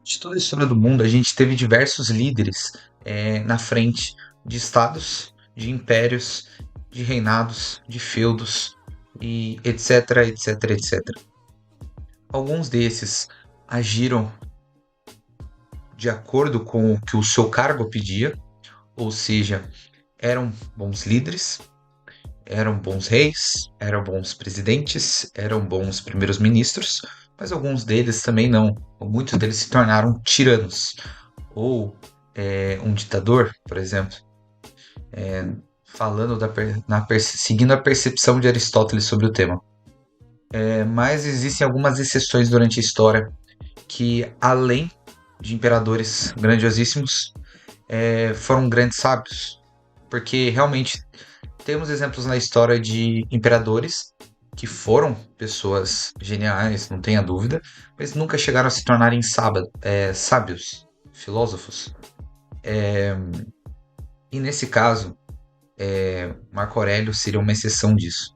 De toda a história do mundo, a gente teve diversos líderes na frente de estados, de impérios, de reinados, de feudos e etc, etc, etc. Alguns desses agiram de acordo com o que o seu cargo pedia, ou seja, eram bons líderes, eram bons reis, eram bons presidentes, eram bons primeiros ministros, mas alguns deles também não. Muitos deles se tornaram tiranos, ou um ditador, por exemplo, falando seguindo a percepção de Aristóteles sobre o tema. Mas existem algumas exceções durante a história que, além de imperadores grandiosíssimos, foram grandes sábios, porque realmente temos exemplos na história de imperadores que foram pessoas geniais, não tenha dúvida, mas nunca chegaram a se tornarem sábios, filósofos. E nesse caso, Marco Aurélio seria uma exceção disso.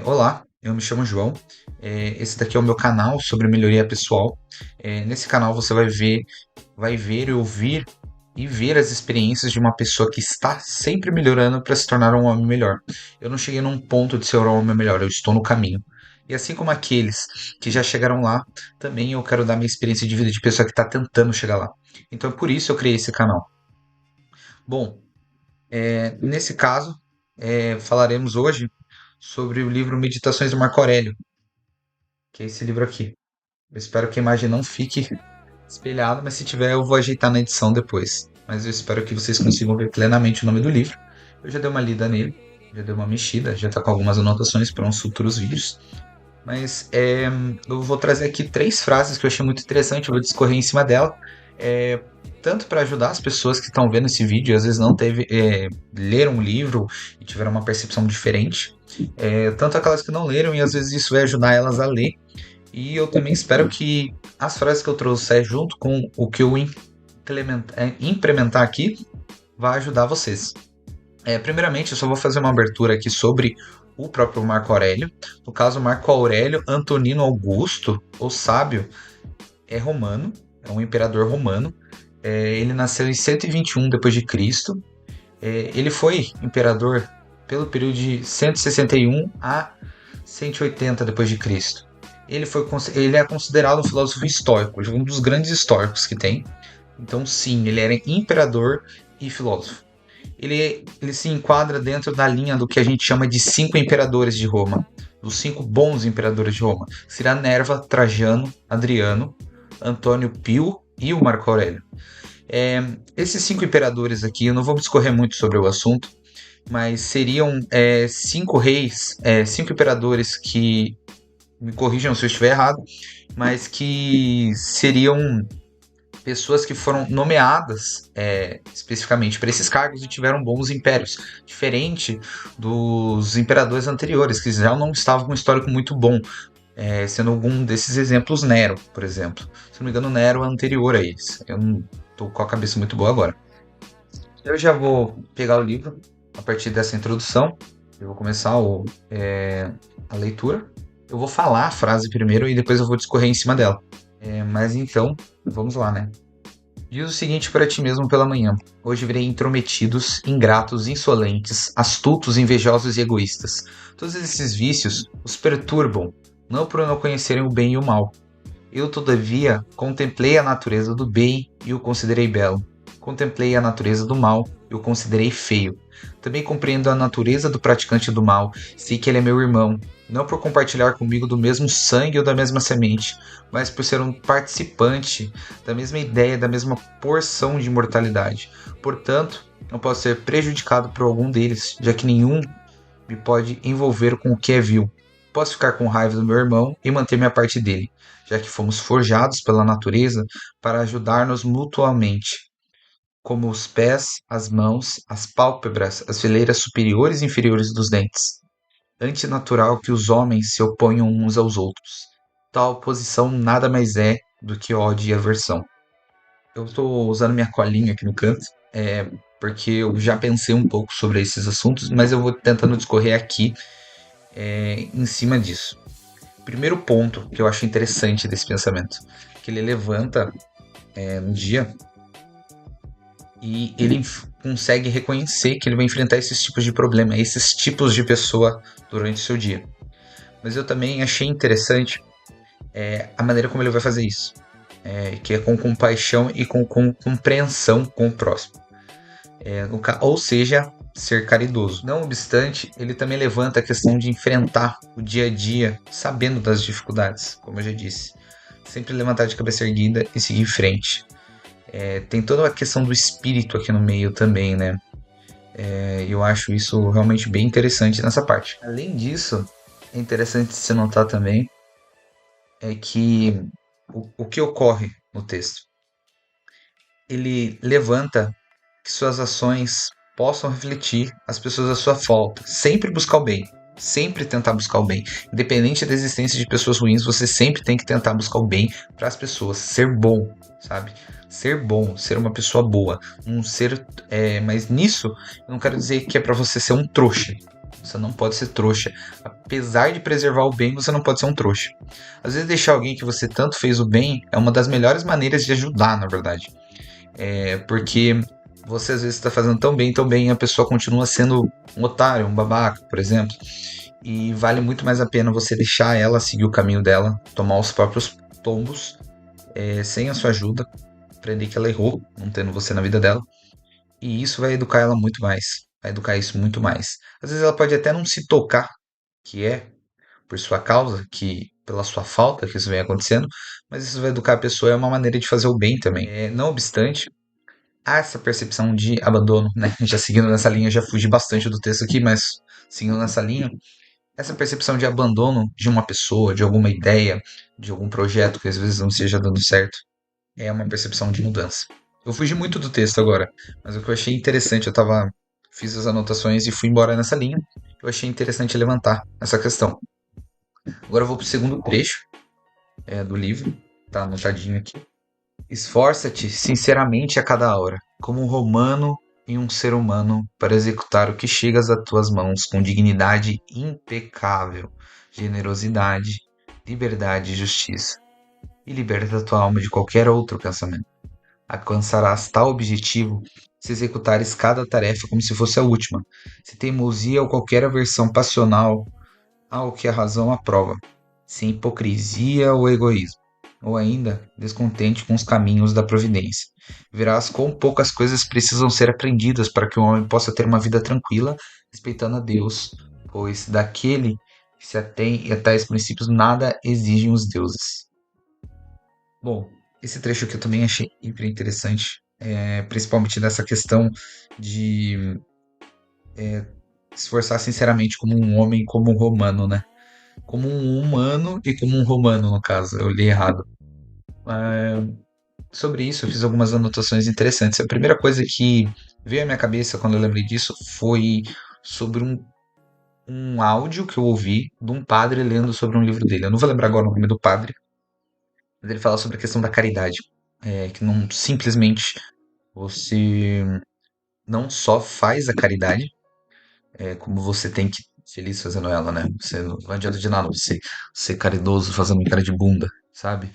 Olá, eu me chamo João. Esse daqui é o meu canal sobre melhoria pessoal. Nesse canal você vai ver e ouvir e ver as experiências de uma pessoa que está sempre melhorando para se tornar um homem melhor. Eu não cheguei num ponto de ser um homem melhor, eu estou no caminho. E assim como aqueles que já chegaram lá, também eu quero dar minha experiência de vida de pessoa que está tentando chegar lá. Então é por isso eu criei esse canal. Bom, nesse caso, falaremos hoje sobre o livro Meditações do Marco Aurélio, que é esse livro aqui. Eu espero que a imagem não fique espelhada, mas se tiver eu vou ajeitar na edição depois. Mas eu espero que vocês consigam ver plenamente o nome do livro. Eu já dei uma lida nele, já dei uma mexida, já está com algumas anotações para uns futuros vídeos. Mas eu vou trazer aqui 3 frases que eu achei muito interessante, eu vou discorrer em cima dela. É, tanto para ajudar as pessoas que estão vendo esse vídeo e às vezes não leram um livro e tiveram uma percepção diferente. Tanto aquelas que não leram e às vezes isso vai ajudar elas a ler. E eu também espero que as frases que eu trouxer junto com o que eu implementar aqui vai ajudar vocês. Primeiramente, eu só vou fazer uma abertura aqui sobre o próprio Marco Aurélio. No caso, Marco Aurélio Antonino Augusto, o sábio, é romano, é um imperador romano. Ele nasceu em 121 depois de Cristo. Ele foi imperador pelo período de 161 a 180 depois de Cristo. Ele é considerado um filósofo estoico, um dos grandes estoicos que tem. Então, sim, ele era imperador e filósofo. Ele se enquadra dentro da linha do que a gente chama de 5 imperadores de Roma, dos 5 bons imperadores de Roma. Será Nerva, Trajano, Adriano, Antônio Pio e o Marco Aurélio. Esses 5 imperadores aqui, eu não vou discorrer muito sobre o assunto, mas seriam 5 reis, 5 imperadores que, me corrijam se eu estiver errado, mas que seriam pessoas que foram nomeadas especificamente para esses cargos e tiveram bons impérios, diferente dos imperadores anteriores, que já não estavam com um histórico muito bom, sendo algum desses exemplos Nero, por exemplo. Se não me engano, Nero é anterior a eles. Eu não estou com a cabeça muito boa agora. Eu já vou pegar o livro a partir dessa introdução. Eu vou começar a leitura. Eu vou falar a frase primeiro e depois eu vou discorrer em cima dela. Mas então, vamos lá, né? Diz o seguinte para ti mesmo pela manhã: hoje virei intrometidos, ingratos, insolentes, astutos, invejosos e egoístas. Todos esses vícios os perturbam, não por não conhecerem o bem e o mal. Eu, todavia, contemplei a natureza do bem e o considerei belo. Contemplei a natureza do mal e o considerei feio. Também compreendo a natureza do praticante do mal, sei que ele é meu irmão, não por compartilhar comigo do mesmo sangue ou da mesma semente, mas por ser um participante da mesma ideia, da mesma porção de imortalidade. Portanto, não posso ser prejudicado por algum deles, já que nenhum me pode envolver com o que é vil. Posso ficar com raiva do meu irmão e manter minha parte dele, já que fomos forjados pela natureza para ajudar-nos mutuamente, como os pés, as mãos, as pálpebras, as fileiras superiores e inferiores dos dentes. Antinatural que os homens se oponham uns aos outros. Tal oposição nada mais é do que ódio e aversão. Eu estou usando minha colinha aqui no canto, porque eu já pensei um pouco sobre esses assuntos, mas eu vou tentando discorrer aqui em cima disso. primeiro ponto que eu acho interessante desse pensamento, que ele levanta no dia e ele consegue reconhecer que ele vai enfrentar esses tipos de problema, esses tipos de pessoa durante o seu dia. Mas eu também achei interessante a maneira como ele vai fazer isso, que é com compaixão e com compreensão com o próximo. Ou seja, ser caridoso. Não obstante, ele também levanta a questão de enfrentar o dia a dia sabendo das dificuldades, como eu já disse. Sempre levantar de cabeça erguida e seguir em frente. Tem toda a questão do espírito aqui no meio também, né? Eu acho isso realmente bem interessante nessa parte. Além disso, é interessante se notar também que o que ocorre no texto. Ele levanta que suas ações possam refletir as pessoas à sua volta. Sempre buscar o bem. Sempre tentar buscar o bem. Independente da existência de pessoas ruins, você sempre tem que tentar buscar o bem para as pessoas. Ser bom, sabe? Ser bom, ser uma pessoa boa. Um ser. Mas nisso, eu não quero dizer que é para você ser um trouxa. Você não pode ser trouxa. Apesar de preservar o bem, você não pode ser um trouxa. Às vezes, deixar alguém que você tanto fez o bem é uma das melhores maneiras de ajudar, na verdade. Porque você às vezes está fazendo tão bem, e a pessoa continua sendo um otário, um babaca, por exemplo. E vale muito mais a pena você deixar ela seguir o caminho dela, tomar os próprios tombos, sem a sua ajuda, aprender que ela errou, não tendo você na vida dela. E isso vai educar ela muito mais. Vai educar isso muito mais. Às vezes ela pode até não se tocar, que é por sua causa, que pela sua falta que isso vem acontecendo, mas isso vai educar a pessoa, é uma maneira de fazer o bem também. Não obstante, há essa percepção de abandono, né? Já seguindo nessa linha, já fugi bastante do texto aqui, mas seguindo nessa linha, essa percepção de abandono de uma pessoa, de alguma ideia, de algum projeto que às vezes não esteja dando certo, é uma percepção de mudança. Eu fugi muito do texto agora, mas o que eu achei interessante, fiz as anotações e fui embora nessa linha. Eu achei interessante levantar essa questão. Agora eu vou pro segundo trecho do livro, tá anotadinho aqui. Esforça-te sinceramente a cada hora, como um romano e um ser humano, para executar o que chegas a tuas mãos com dignidade impecável, generosidade, liberdade e justiça, e liberta a tua alma de qualquer outro pensamento. Alcançarás tal objetivo se executares cada tarefa como se fosse a última, se teimosia ou qualquer aversão passional ao que a razão aprova, sem hipocrisia ou egoísmo, ou ainda descontente com os caminhos da providência. Verás quão poucas coisas precisam ser aprendidas para que o homem possa ter uma vida tranquila, respeitando a Deus, pois daquele que se atém a tais princípios nada exigem os deuses. Bom, esse trecho aqui eu também achei hiper interessante, principalmente nessa questão de esforçar sinceramente como um homem, como um romano, né? Como um humano e como um romano, no caso. Eu li errado. Sobre isso, eu fiz algumas anotações interessantes. A primeira coisa que veio à minha cabeça quando eu lembrei disso foi sobre um áudio que eu ouvi de um padre lendo sobre um livro dele. Eu não vou lembrar agora o nome do padre, mas ele fala sobre a questão da caridade. Que não simplesmente você não só faz a caridade, como você tem que ser feliz fazendo ela, né? Você não adianta de nada você ser caridoso fazendo cara de bunda, sabe?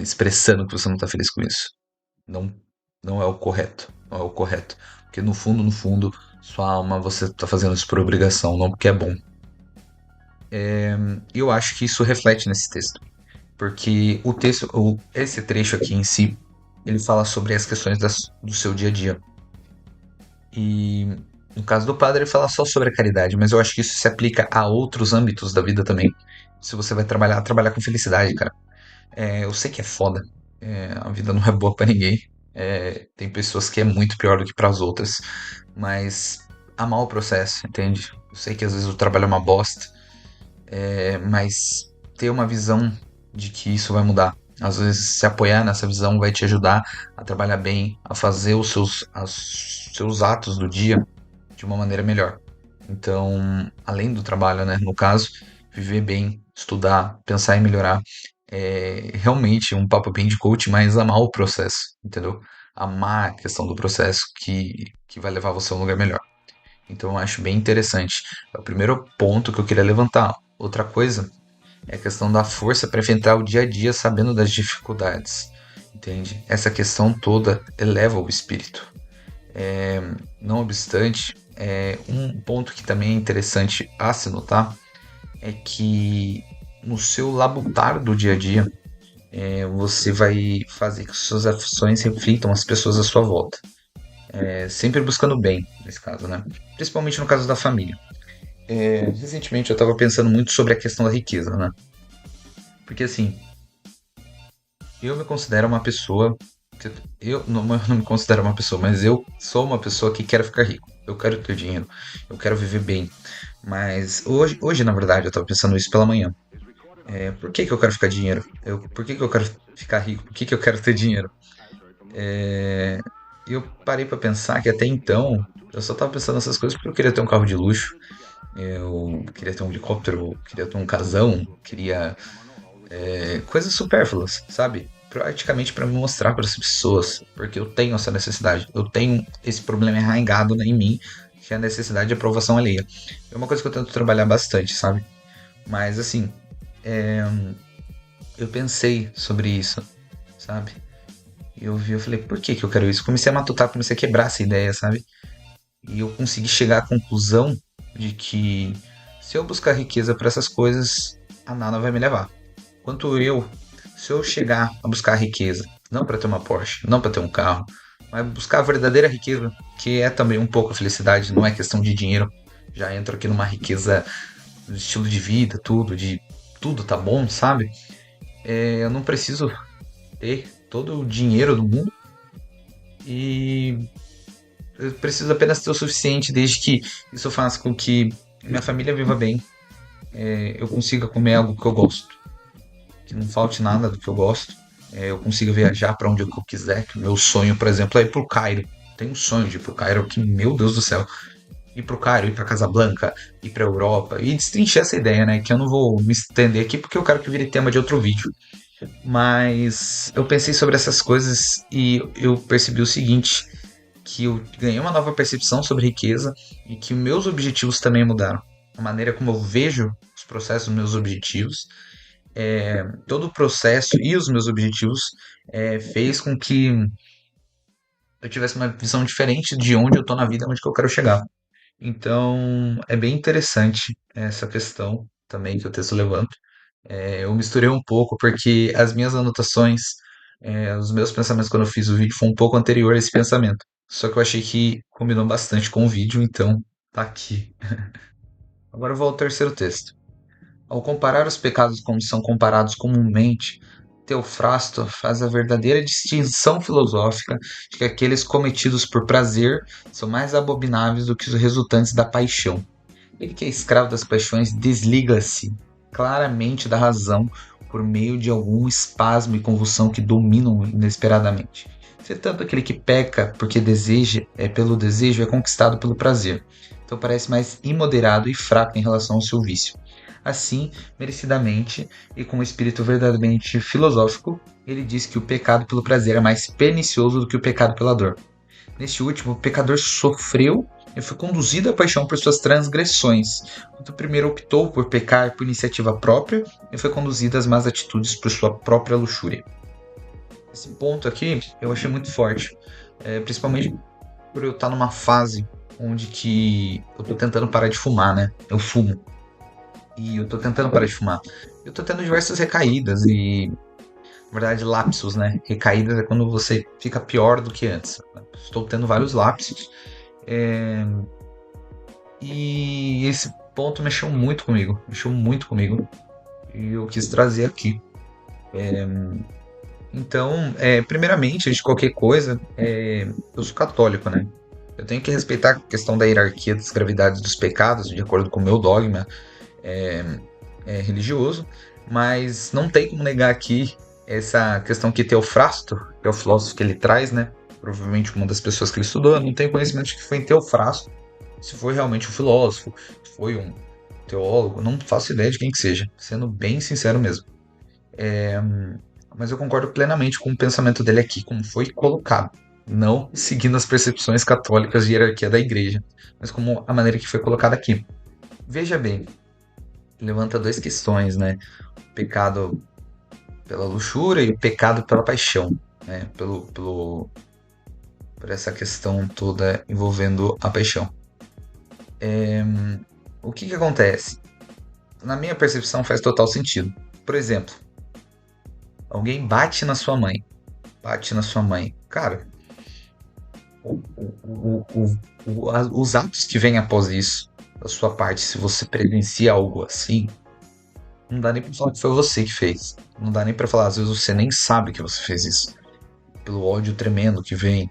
Expressando que você não tá feliz com isso. Não, não é o correto. Não é o correto. Porque no fundo, sua alma você tá fazendo isso por obrigação, não porque é bom. E eu acho que isso reflete nesse texto. Porque o texto, esse trecho aqui em si, ele fala sobre as questões do seu dia a dia. E no caso do padre, ele fala só sobre a caridade, mas eu acho que isso se aplica a outros âmbitos da vida também. Se você vai trabalhar com felicidade, cara. Eu sei que é foda. A vida não é boa pra ninguém. Tem pessoas que é muito pior do que para as outras. Mas amar o processo, entende? Eu sei que às vezes o trabalho é uma bosta, mas ter uma visão de que isso vai mudar. Às vezes se apoiar nessa visão vai te ajudar a trabalhar bem, a fazer os seus atos do dia de uma maneira melhor. Então, além do trabalho, né, no caso, viver bem, estudar, pensar em melhorar, é realmente um papo bem de coach, mas amar o processo, entendeu? Amar a questão do processo que vai levar você a um lugar melhor. Então, eu acho bem interessante. É o primeiro ponto que eu queria levantar. Outra coisa É a questão da força para enfrentar o dia a dia sabendo das dificuldades, entende? Essa questão toda eleva o espírito. Não obstante, um ponto que também é interessante a se notar é que no seu labutar do dia a dia, você vai fazer que suas ações reflitam as pessoas à sua volta. Sempre buscando bem, nesse caso, né? Principalmente no caso da família. Recentemente eu estava pensando muito sobre a questão da riqueza, né? Porque assim, eu me considero uma pessoa. Eu não me considero uma pessoa, mas eu sou uma pessoa que quer ficar rico. Eu quero ter dinheiro, eu quero viver bem. Mas hoje na verdade, eu estava pensando isso pela manhã. Por que que eu quero ficar dinheiro? Por que que eu quero ficar rico? Por que que eu quero ter dinheiro? É, eu parei pra pensar que até então eu só tava pensando nessas coisas porque eu queria ter um carro de luxo, eu queria ter um helicóptero, eu queria ter um casão, queria coisas supérfluas, sabe? Praticamente pra me mostrar para as pessoas, porque eu tenho essa necessidade, eu tenho esse problema arraigado em mim, que é a necessidade de aprovação alheia. É uma coisa que eu tento trabalhar bastante, sabe? Mas assim, eu pensei sobre isso, sabe? Eu falei, por que que eu quero isso? Comecei a matutar, comecei a quebrar essa ideia, sabe? E eu consegui chegar à conclusão de que se eu buscar riqueza para essas coisas, a nada vai me levar. Quanto eu, se eu chegar a buscar riqueza, não para ter uma Porsche, não para ter um carro, mas buscar a verdadeira riqueza, que é também um pouco a felicidade, não é questão de dinheiro. Já entro aqui numa riqueza do estilo de vida, de tudo tá bom, sabe? Eu não preciso ter todo o dinheiro do mundo e eu preciso apenas ter o suficiente desde que isso faça com que minha família viva bem, eu consiga comer algo que eu gosto, que não falte nada do que eu gosto, eu consiga viajar para onde eu quiser, que o meu sonho, por exemplo, é ir pro Cairo. Tenho um sonho de ir pro Cairo, que, meu Deus do céu, ir pro Cairo, ir pra Casablanca, ir pra Europa, e destrinchar essa ideia, né, que eu não vou me estender aqui porque eu quero que vire tema de outro vídeo. Mas eu pensei sobre essas coisas e eu percebi o seguinte, que eu ganhei uma nova percepção sobre riqueza e que meus objetivos também mudaram. A maneira como eu vejo os processos, meus objetivos, todo o processo e os meus objetivos fez com que eu tivesse uma visão diferente de onde eu tô na vida, onde que eu quero chegar. Então, é bem interessante essa questão também que o texto levanta. Eu misturei um pouco porque as minhas anotações, os meus pensamentos quando eu fiz o vídeo foi um pouco anterior a esse pensamento. Só que eu achei que combinou bastante com o vídeo, então tá aqui. Agora eu vou ao terceiro texto. Ao comparar os pecados como são comparados comumente, Teofrasto faz a verdadeira distinção filosófica de que aqueles cometidos por prazer são mais abomináveis do que os resultantes da paixão. Ele que é escravo das paixões desliga-se claramente da razão por meio de algum espasmo e convulsão que dominam inesperadamente. Entretanto, aquele que peca porque deseja, pelo desejo, é conquistado pelo prazer. Então parece mais imoderado e fraco em relação ao seu vício. Assim, merecidamente e com um espírito verdadeiramente filosófico, ele diz que o pecado pelo prazer é mais pernicioso do que o pecado pela dor. Neste último, o pecador sofreu e foi conduzido à paixão por suas transgressões, enquanto o primeiro optou por pecar por iniciativa própria e foi conduzido às más atitudes por sua própria luxúria. Esse ponto aqui eu achei muito forte, principalmente por eu estar numa fase onde que eu tô tentando parar de fumar, né? Eu fumo e eu tô tentando parar de fumar. Eu tô tendo diversas recaídas e, na verdade, lapsos, né? Recaídas é quando você fica pior do que antes. Estou tendo vários lapsos. É, E esse ponto mexeu muito comigo, e eu quis trazer aqui. Então, primeiramente, antes de qualquer coisa, eu sou católico, né? Eu tenho que respeitar a questão da hierarquia das gravidades dos pecados, de acordo com o meu dogma religioso, mas não tem como negar aqui essa questão que Teofrasto, que é o filósofo que ele traz, né? Provavelmente uma das pessoas que ele estudou, eu não tenho conhecimento de que foi em Teofrasto, se foi realmente um filósofo, se foi um teólogo, não faço ideia de quem que seja, sendo bem sincero mesmo. Mas eu concordo plenamente com o pensamento dele aqui, como foi colocado. Não seguindo as percepções católicas de hierarquia da igreja, mas como a maneira que foi colocada aqui. Veja bem, levanta duas questões, né? pecado pela luxúria e o pecado pela paixão, né? Por essa questão toda envolvendo a paixão. O que que acontece? Na minha percepção faz total sentido. Por exemplo, alguém bate na sua mãe. Bate na sua mãe. Cara, os atos que vêm após isso, da sua parte, se você presencia algo assim, não dá nem pra falar que foi você que fez. Não dá nem pra falar, às vezes você nem sabe que você fez isso. Pelo ódio tremendo que vem.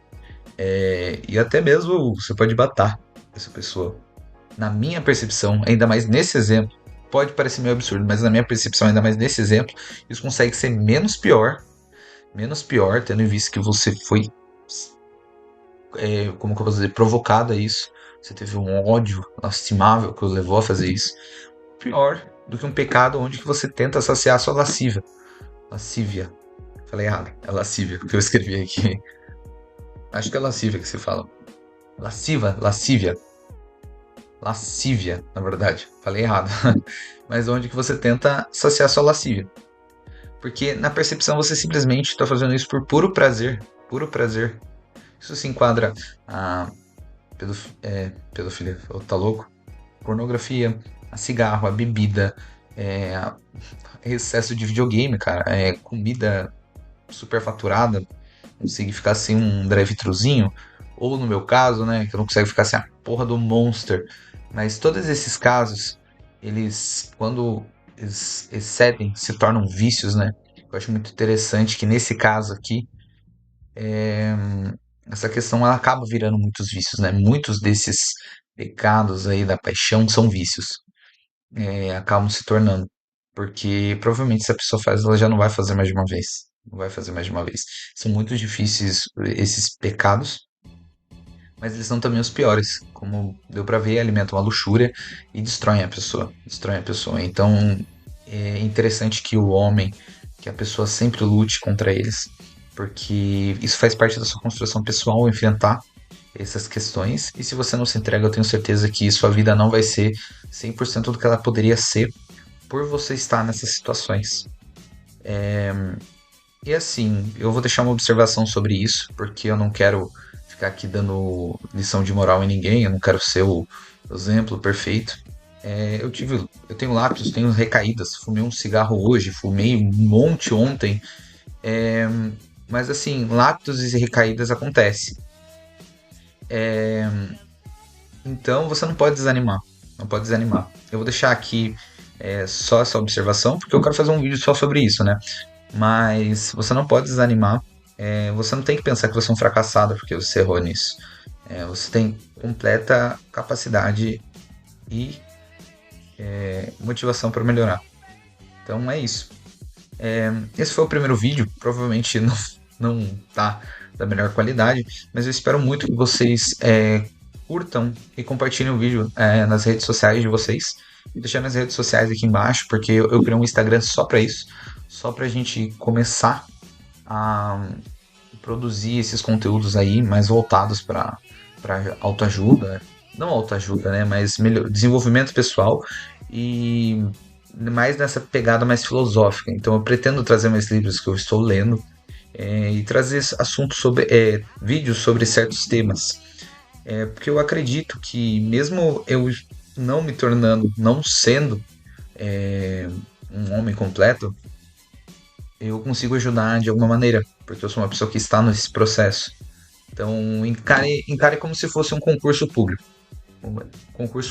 E até mesmo você pode matar essa pessoa. Na minha percepção, ainda mais nesse exemplo, pode parecer meio absurdo, mas na minha percepção, ainda mais nesse exemplo, isso consegue ser menos pior, tendo em vista que você foi, como que eu posso dizer, provocado a isso. Você teve um ódio lastimável que o levou a fazer isso. Pior do que um pecado onde que você tenta saciar a sua lascívia. Lascívia. Falei errado. É lascívia que eu escrevi aqui. Acho que é lascívia que se fala. Lasciva, lascívia. Lascívia, na verdade. Falei errado. Mas onde que você tenta saciar sua lascívia. Porque na percepção você simplesmente está fazendo isso por puro prazer. Puro prazer. Isso se enquadra a pedofilia, tá louco? Pornografia, a cigarro, a bebida, a excesso de videogame, cara, comida superfaturada, conseguir ficar sem um drive-thruzinho, ou no meu caso, né, que eu não consigo ficar sem a porra do Monster. Mas todos esses casos, eles, quando eles excedem, se tornam vícios, né? Eu acho muito interessante que nesse caso aqui, essa questão ela acaba virando muitos vícios, né? Muitos desses pecados aí da paixão são vícios, acabam se tornando. Porque provavelmente se a pessoa faz, ela já não vai fazer mais de uma vez. Não vai fazer mais de uma vez. São muito difíceis esses pecados, mas eles são também os piores. Como deu pra ver, alimentam a luxúria e destroem a pessoa. Destroem a pessoa. Então é interessante que o homem, que a pessoa sempre lute contra eles, porque isso faz parte da sua construção pessoal, enfrentar essas questões. E se você não se entrega, eu tenho certeza que sua vida não vai ser 100% do que ela poderia ser por você estar nessas situações. E assim, eu vou deixar uma observação sobre isso, porque eu não quero ficar aqui dando lição de moral em ninguém, eu não quero ser o exemplo perfeito. Eu tenho lápis, tenho recaídas, fumei um cigarro hoje, fumei um monte ontem, mas assim, lápis e recaídas acontecem. Então você não pode desanimar, não pode desanimar. Eu vou deixar aqui só essa observação, porque eu quero fazer um vídeo só sobre isso, né? Mas você não pode desanimar. Você não tem que pensar que você é um fracassado porque você errou nisso. Você tem completa capacidade e motivação para melhorar. Então é isso. Esse foi o primeiro vídeo. Provavelmente não tá da melhor qualidade, mas eu espero muito que vocês curtam e compartilhem o vídeo nas redes sociais de vocês. Vou deixar nas redes sociais aqui embaixo, porque eu criei um Instagram só para isso, só pra gente começar a produzir esses conteúdos aí mais voltados para autoajuda, não autoajuda, né, mas desenvolvimento pessoal e mais nessa pegada mais filosófica. Então eu pretendo trazer mais livros que eu estou lendo e trazer assuntos sobre vídeos sobre certos temas, porque eu acredito que mesmo eu não me tornando, não sendo um homem completo, eu consigo ajudar de alguma maneira, porque eu sou uma pessoa que está nesse processo. Então, encare como se fosse um concurso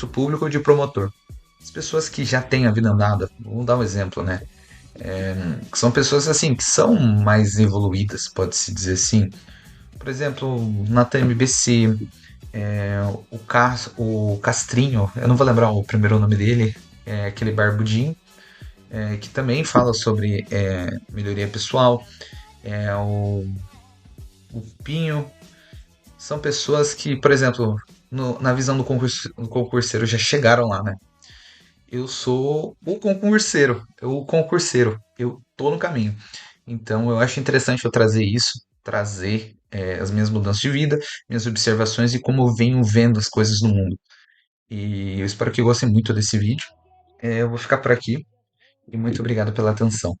público de promotor. As pessoas que já têm a vida andada, vamos dar um exemplo, né? Que são pessoas assim, que são mais evoluídas, pode-se dizer assim. Por exemplo, na TMBC, o Castrinho, eu não vou lembrar o primeiro nome dele, aquele barbudinho, que também fala sobre melhoria pessoal. O Pinho, são pessoas que, por exemplo, na visão do concurseiro já chegaram lá, né? Eu sou o concurseiro, eu tô no caminho. Então eu acho interessante eu trazer isso, trazer as minhas mudanças de vida, minhas observações e como eu venho vendo as coisas no mundo. E eu espero que gostem muito desse vídeo. Eu vou ficar por aqui. E muito obrigado pela atenção.